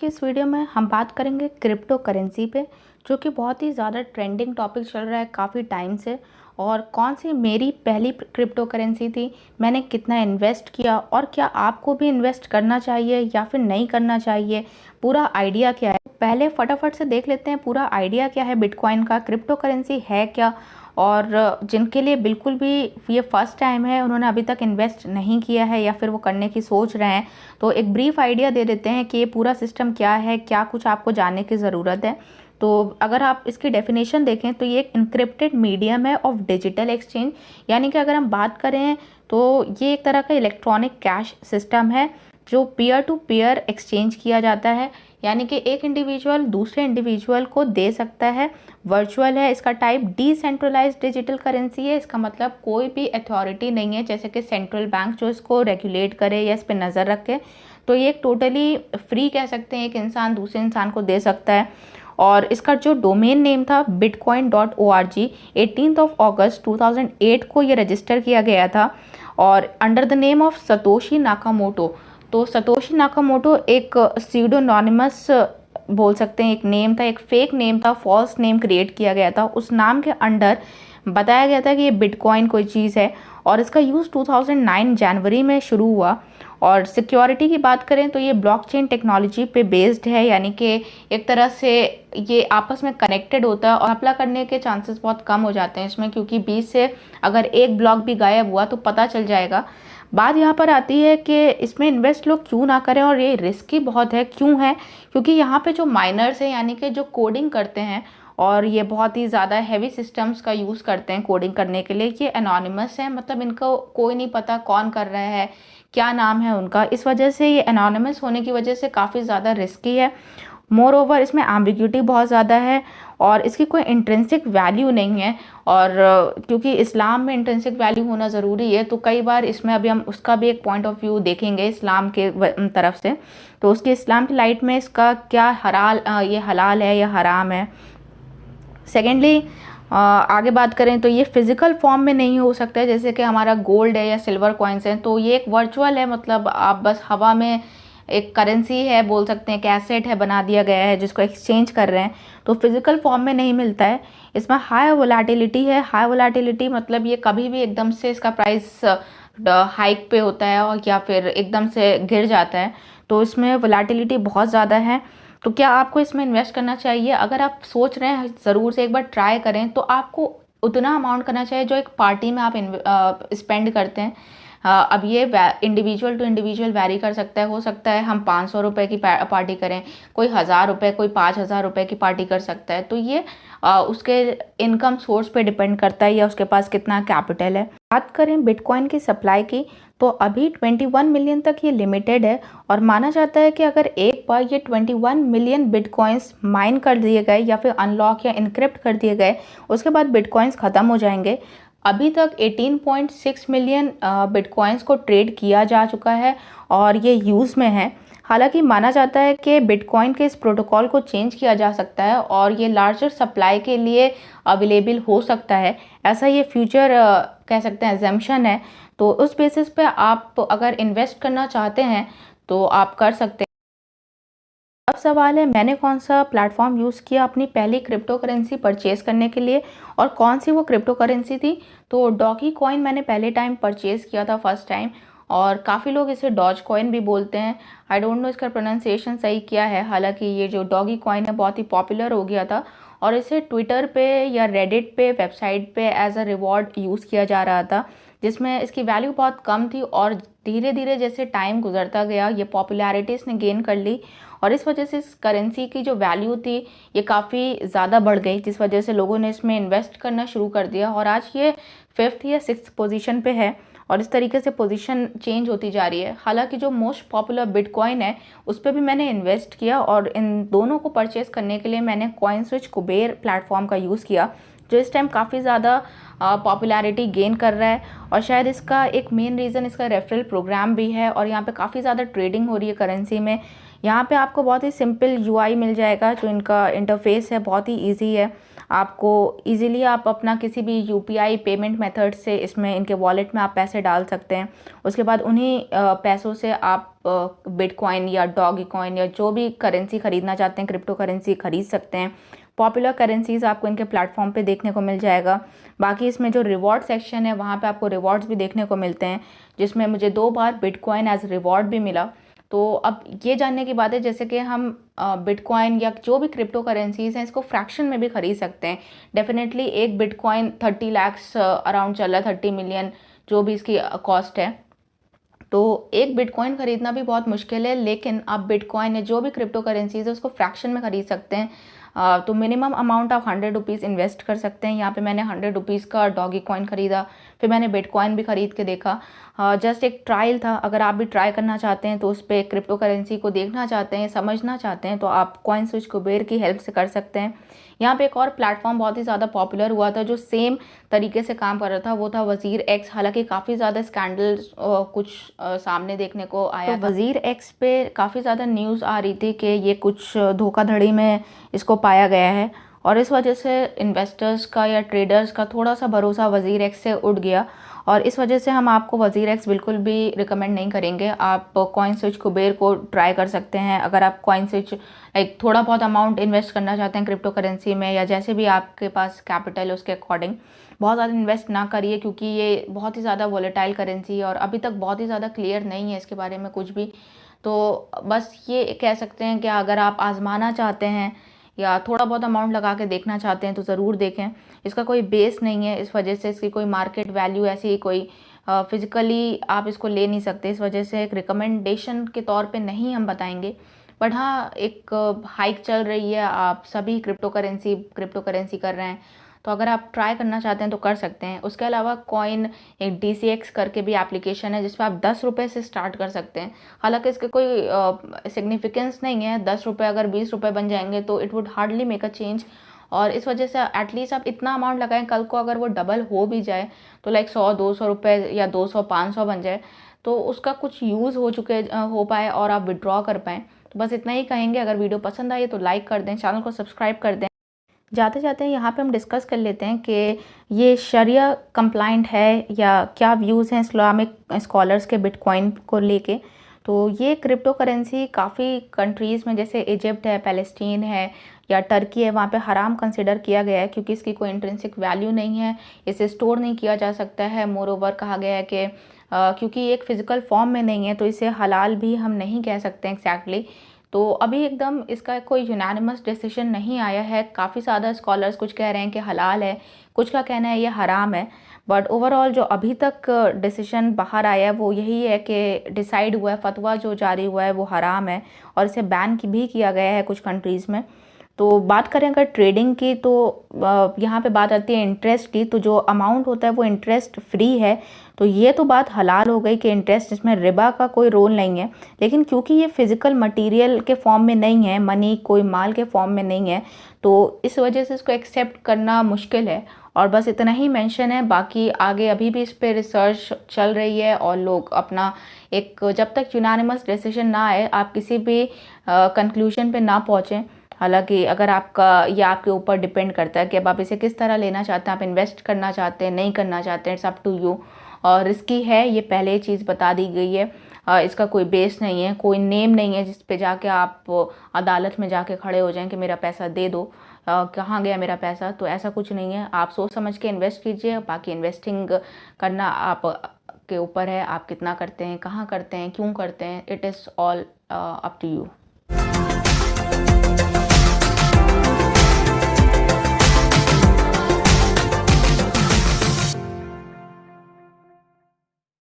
के इस वीडियो में हम बात करेंगे क्रिप्टो करेंसी पे, जो कि बहुत ही ज़्यादा ट्रेंडिंग टॉपिक चल रहा है काफ़ी टाइम से। और कौन सी मेरी पहली क्रिप्टो करेंसी थी, मैंने कितना इन्वेस्ट किया और क्या आपको भी इन्वेस्ट करना चाहिए या फिर नहीं करना चाहिए, पूरा आइडिया क्या है। पहले फटाफट से देख लेते हैं पूरा आइडिया क्या है बिटकॉइन का, क्रिप्टो करेंसी है क्या। और जिनके लिए बिल्कुल भी ये फर्स्ट टाइम है, उन्होंने अभी तक इन्वेस्ट नहीं किया है या फिर वो करने की सोच रहे हैं, तो एक ब्रीफ आइडिया दे देते हैं कि ये पूरा सिस्टम क्या है, क्या कुछ आपको जानने की ज़रूरत है। तो अगर आप इसकी डेफिनेशन देखें तो ये एक इनक्रिप्टेड मीडियम है ऑफ डिजिटल एक्सचेंज, यानी कि अगर हम बात करें तो ये एक तरह का इलेक्ट्रॉनिक कैश सिस्टम है जो पीयर टू पीयर एक्सचेंज किया जाता है, यानी कि एक इंडिविजुअल दूसरे इंडिविजुअल को दे सकता है। वर्चुअल है, इसका टाइप डिसेंट्रलाइज्ड डिजिटल करेंसी है। इसका मतलब कोई भी अथॉरिटी नहीं है जैसे कि सेंट्रल बैंक जो इसको रेगुलेट करे या इस पर नज़र रखे। तो ये एक टोटली फ्री कह सकते हैं, एक इंसान दूसरे इंसान को दे सकता है। और इसका जो डोमेन नेम था bitcoin.org, 18 अगस्त 2008 को ये रजिस्टर किया गया था और under the name of Satoshi Nakamoto. तो सतोशी नाकामोटो एक सीडोनॉनिमस बोल सकते हैं, एक नेम था, एक फेक नेम था, फॉल्स नेम क्रिएट किया गया था। उस नाम के अंडर बताया गया था कि ये बिटकॉइन कोई चीज़ है और इसका यूज़ 2009 जनवरी में शुरू हुआ। और सिक्योरिटी की बात करें तो ये ब्लॉकचेन टेक्नोलॉजी पे बेस्ड है, यानी कि एक तरह से ये आपस में कनेक्टेड होता है और हमला करने के चांसेस बहुत कम हो जाते हैं इसमें, क्योंकि बीच से अगर एक ब्लॉक भी गायब हुआ तो पता चल जाएगा। बात यहाँ पर आती है कि इसमें इन्वेस्ट लोग क्यों ना करें और ये रिस्की बहुत है। क्यों है? क्योंकि यहाँ पे जो माइनर्स हैं, यानी कि जो कोडिंग करते हैं और ये बहुत ही ज़्यादा हैवी सिस्टम्स का यूज़ करते हैं कोडिंग करने के लिए, ये एनोनिमस है, मतलब इनको कोई नहीं पता कौन कर रहा है, क्या नाम है उनका। इस वजह से ये एनोनिमस होने की वजह से काफ़ी ज़्यादा रिस्की है। मोर ओवर इसमें एम्बिग्यूटी बहुत ज़्यादा है और इसकी कोई इंट्रिंसिक वैल्यू नहीं है। और क्योंकि इस्लाम में इंट्रिंसिक वैल्यू होना ज़रूरी है, तो कई बार इसमें अभी हम उसका भी एक पॉइंट ऑफ व्यू देखेंगे इस्लाम के तरफ से। तो उसके इस्लाम की लाइट में इसका क्या ये हलाल है या हराम है। सेकेंडली आगे बात करें तो ये फिज़िकल फॉर्म में नहीं हो सकता है जैसे कि हमारा गोल्ड है या सिल्वर कॉइन्स हैं। तो ये एक वर्चुअल है, मतलब आप बस हवा में एक करेंसी है, बोल सकते हैं, एक एसेट है, बना दिया गया है जिसको एक्सचेंज कर रहे हैं, तो फिज़िकल फॉर्म में नहीं मिलता है। इसमें हाई वोलेटिलिटी है। हाई वोलेटिलिटी मतलब ये कभी भी एकदम से इसका प्राइस हाइक पे होता है और या फिर एकदम से गिर जाता है, तो इसमें वोलेटिलिटी बहुत ज़्यादा है। तो क्या आपको इसमें इन्वेस्ट करना चाहिए? अगर आप सोच रहे हैं ज़रूर से एक बार ट्राई करें, तो आपको उतना अमाउंट करना चाहिए जो एक पार्टी में आप स्पेंड करते हैं। अब ये इंडिविजुअल टू इंडिविजुअल वैरी कर सकता है, हो सकता है हम 500 रुपये की पार्टी करें, कोई 1000 रुपये, कोई 5000 रुपये की पार्टी कर सकता है। तो ये उसके इनकम सोर्स पे डिपेंड करता है या उसके पास कितना कैपिटल है। बात करें बिटकॉइन की सप्लाई की, तो अभी 21 मिलियन तक ये लिमिटेड है और माना जाता है कि अगर एक बार ये 21 मिलियन बिटकॉइंस माइन कर दिए गए या फिर अनलॉक या इनक्रिप्ट कर दिए गए, उसके बाद बिटकॉइंस ख़त्म हो जाएंगे। अभी तक 18.6 मिलियन बिटकॉइंस को ट्रेड किया जा चुका है और ये यूज़ में है। हालांकि माना जाता है कि बिटकॉइन के इस प्रोटोकॉल को चेंज किया जा सकता है और ये लार्जर सप्लाई के लिए अवेलेबल हो सकता है, ऐसा ये फ्यूचर कह सकते हैं एजम्पशन है। तो उस बेसिस पे आप अगर इन्वेस्ट करना चाहते हैं तो आप कर सकते हैं। अब सवाल है, मैंने कौन सा प्लेटफॉर्म यूज़ किया अपनी पहली क्रिप्टो करेंसी परचेज़ करने के लिए और कौन सी वो क्रिप्टो करेंसी थी। तो डॉगी कॉइन मैंने पहले टाइम परचेज़ किया था, फर्स्ट टाइम, और काफ़ी लोग इसे डॉज कॉइन भी बोलते हैं। आई डोंट नो इसका प्रोनाउंसिएशन सही क्या है। हालांकि ये जो डॉगी कॉइन है बहुत ही पॉपुलर हो गया था और इसे ट्विटर पे या रेडिट पे वेबसाइट पे एज अ रिवॉर्ड यूज़ किया जा रहा था, जिसमें इसकी वैल्यू बहुत कम थी और धीरे धीरे जैसे टाइम गुजरता गया ये पॉपुलैरिटी इसने गेन कर ली और इस वजह से इस करेंसी की जो वैल्यू थी ये काफ़ी ज़्यादा बढ़ गई, जिस वजह से लोगों ने इसमें इन्वेस्ट करना शुरू कर दिया और आज ये 5th या 6th पोजीशन पे है और इस तरीके से पोजीशन चेंज होती जा रही है। हालांकि जो मोस्ट पॉपुलर बिटकॉइन है उस पर भी मैंने इन्वेस्ट किया और इन दोनों को परचेज़ करने के लिए मैंने कॉइनस्विच कुबेर प्लेटफॉर्म का यूज़ किया, जो इस टाइम काफ़ी ज़्यादा पॉपुलैरिटी गेन कर रहा है और शायद इसका एक मेन रीज़न इसका रेफरल प्रोग्राम भी है और यहाँ पे काफ़ी ज़्यादा ट्रेडिंग हो रही है करेंसी में। यहाँ पे आपको बहुत ही सिंपल यूआई मिल जाएगा, जो इनका इंटरफेस है बहुत ही इजी है। आपको ईज़िली आप अपना किसी भी यूपीआई पेमेंट मेथड से इसमें इनके वॉलेट में आप पैसे डाल सकते हैं। उसके बाद उन्हीं पैसों से आप बिटकॉइन या डॉगी कॉइन या जो भी करेंसी ख़रीदना चाहते हैं, क्रिप्टो करेंसी ख़रीद सकते हैं। पॉपुलर करेंसीज़ आपको इनके प्लेटफॉर्म पे देखने को मिल जाएगा। बाकी इसमें जो रिवॉर्ड सेक्शन है वहाँ पे आपको रिवॉर्ड्स भी देखने को मिलते हैं, जिसमें मुझे 2 बार बिटकॉइन एज रिवॉर्ड भी मिला। तो अब ये जानने की बात है, जैसे कि हम बिटकॉइन या जो भी क्रिप्टो करेंसीज़ हैं इसको फ्रैक्शन में भी ख़रीद सकते हैं। डेफिनेटली एक बिटकॉइन 30 लाख अराउंड चल रहा है, 30 मिलियन जो भी इसकी कॉस्ट है। तो एक बिटकॉइन ख़रीदना भी बहुत मुश्किल है, लेकिन आप बिटकॉइन या जो भी क्रिप्टो करेंसीज़ है उसको फ्रैक्शन में ख़रीद सकते हैं। तो मिनिमम अमाउंट आप 100 रुपीज़ इन्वेस्ट कर सकते हैं। यहाँ पे मैंने 100 रुपीज़ का डॉगी कॉइन ख़रीदा, फिर मैंने बिटकॉइन भी ख़रीद के देखा। जस्ट एक ट्रायल था। अगर आप भी ट्राई करना चाहते हैं तो उस पर क्रिप्टो करेंसी को देखना चाहते हैं, समझना चाहते हैं, तो आप कॉइन स्विच कुबेर की हेल्प से कर सकते हैं। यहाँ पे एक और प्लेटफॉर्म बहुत ही ज़्यादा पॉपुलर हुआ था जो सेम तरीके से काम कर रहा था, वो था वज़ीर एक्स। हालांकि काफ़ी ज़्यादा स्कैंडल कुछ सामने देखने को आया। तो वज़ीर एक्स पे काफ़ी ज़्यादा न्यूज़ आ रही थी कि ये कुछ धोखाधड़ी में इसको पाया गया है, और इस वजह से इन्वेस्टर्स का या ट्रेडर्स का थोड़ा सा भरोसा वज़ीर एक्स से उठ गया, और इस वजह से हम आपको वज़ीर एक्स बिल्कुल भी रिकमेंड नहीं करेंगे। आप कॉइन स्विच कुबेर को ट्राई कर सकते हैं। अगर आप कॉइन स्विच लाइक थोड़ा बहुत अमाउंट इन्वेस्ट करना चाहते हैं क्रिप्टो करेंसी में, या जैसे भी आपके पास कैपिटल है उसके अकॉर्डिंग, बहुत ज़्यादा इन्वेस्ट ना करिए, क्योंकि ये बहुत ही ज़्यादा वोलेटाइल करेंसी है और अभी तक बहुत ही ज़्यादा क्लियर नहीं है इसके बारे में कुछ भी। तो बस ये कह सकते हैं कि अगर आप आजमाना चाहते हैं या थोड़ा बहुत अमाउंट लगा के देखना चाहते हैं तो ज़रूर देखें। इसका कोई बेस नहीं है, इस वजह से इसकी कोई मार्केट वैल्यू ऐसी कोई फिज़िकली आप इसको ले नहीं सकते। इस वजह से एक रिकमेंडेशन के तौर पे नहीं हम बताएंगे। बट हाँ, एक हाइक चल रही है, आप सभी क्रिप्टो करेंसी कर रहे हैं, तो अगर आप ट्राई करना चाहते हैं तो कर सकते हैं। उसके अलावा कॉइन एक DCX करके भी एप्लीकेशन है जिस पर आप 10 रुपये से स्टार्ट कर सकते हैं। हालांकि इसके कोई सिग्निफिकेंस नहीं है, 10 रुपये अगर 20 रुपये बन जाएंगे तो it would hardly make a change. और इस वजह से एटलीस्ट आप इतना अमाउंट लगाएं, कल को अगर वो डबल हो भी जाए तो लाइक 100-200 रुपये या 200-500 बन जाए, तो उसका कुछ यूज़ हो पाए और आप विड्रॉ कर पाएँ। तो बस इतना ही कहेंगे। अगर वीडियो पसंद आई तो लाइक कर दें, चैनल को सब्सक्राइब कर दें। जाते जाते यहाँ पे हम डिस्कस कर लेते हैं कि ये शरिया कंप्लाइंट है या क्या व्यूज़ हैं इस्लामिक स्कॉलर्स के बिटकॉइन को लेके। तो ये क्रिप्टो करेंसी काफ़ी कंट्रीज़ में, जैसे इजिप्ट है, पैलेस्टीन है या टर्की है, वहाँ पे हराम कंसिडर किया गया है, क्योंकि इसकी कोई इंट्रिंसिक वैल्यू नहीं है, इसे स्टोर नहीं किया जा सकता है। मोर ओवर कहा गया है कि क्योंकि ये एक फ़िज़िकल फॉर्म में नहीं है तो इसे हलाल भी हम नहीं कह सकते एग्जैक्टली। तो अभी एकदम इसका कोई यूनानिमस डिसीजन नहीं आया है। काफ़ी ज़्यादा स्कॉलर्स कुछ कह रहे हैं कि हलाल है, कुछ का कहना है ये हराम है। बट ओवरऑल जो अभी तक डिसीजन बाहर आया है वो यही है कि डिसाइड हुआ है, फतवा जो जारी हुआ है वो हराम है, और इसे बैन भी किया गया है कुछ कंट्रीज़ में। तो बात करें अगर ट्रेडिंग की, तो यहाँ पे बात आती है इंटरेस्ट की। तो जो अमाउंट होता है वो इंटरेस्ट फ्री है। तो ये तो बात हलाल हो गई कि इंटरेस्ट, इसमें रिबा का कोई रोल नहीं है। लेकिन क्योंकि ये फिज़िकल मटेरियल के फॉर्म में नहीं है, मनी कोई माल के फॉर्म में नहीं है, तो इस वजह से इसको एक्सेप्ट करना मुश्किल है। और बस इतना ही मेंशन है। बाकी आगे अभी भी इस पे रिसर्च चल रही है, और लोग अपना एक, जब तक यूनानिमस डिसीजन ना आए आप किसी भी कंक्लूजन पे ना पहुँचें। हालांकि अगर आपका, या आपके ऊपर डिपेंड करता है कि अब आप इसे किस तरह लेना चाहते हैं, आप इन्वेस्ट करना चाहते हैं, नहीं करना चाहते हैं, इट्स अप टू यू। और रिस्की है, ये पहले ही चीज़ बता दी गई है। इसका कोई बेस नहीं है, कोई नेम नहीं है जिस पे जाके आप अदालत में जाके खड़े हो जाएं कि मेरा पैसा दे दो, कहाँ गया मेरा पैसा। तो ऐसा कुछ नहीं है, आप सोच समझ के इन्वेस्ट कीजिए। बाकी इन्वेस्टिंग करना आप के ऊपर है, आप कितना करते हैं, कहाँ करते हैं, क्यों करते हैं, it is all up to you.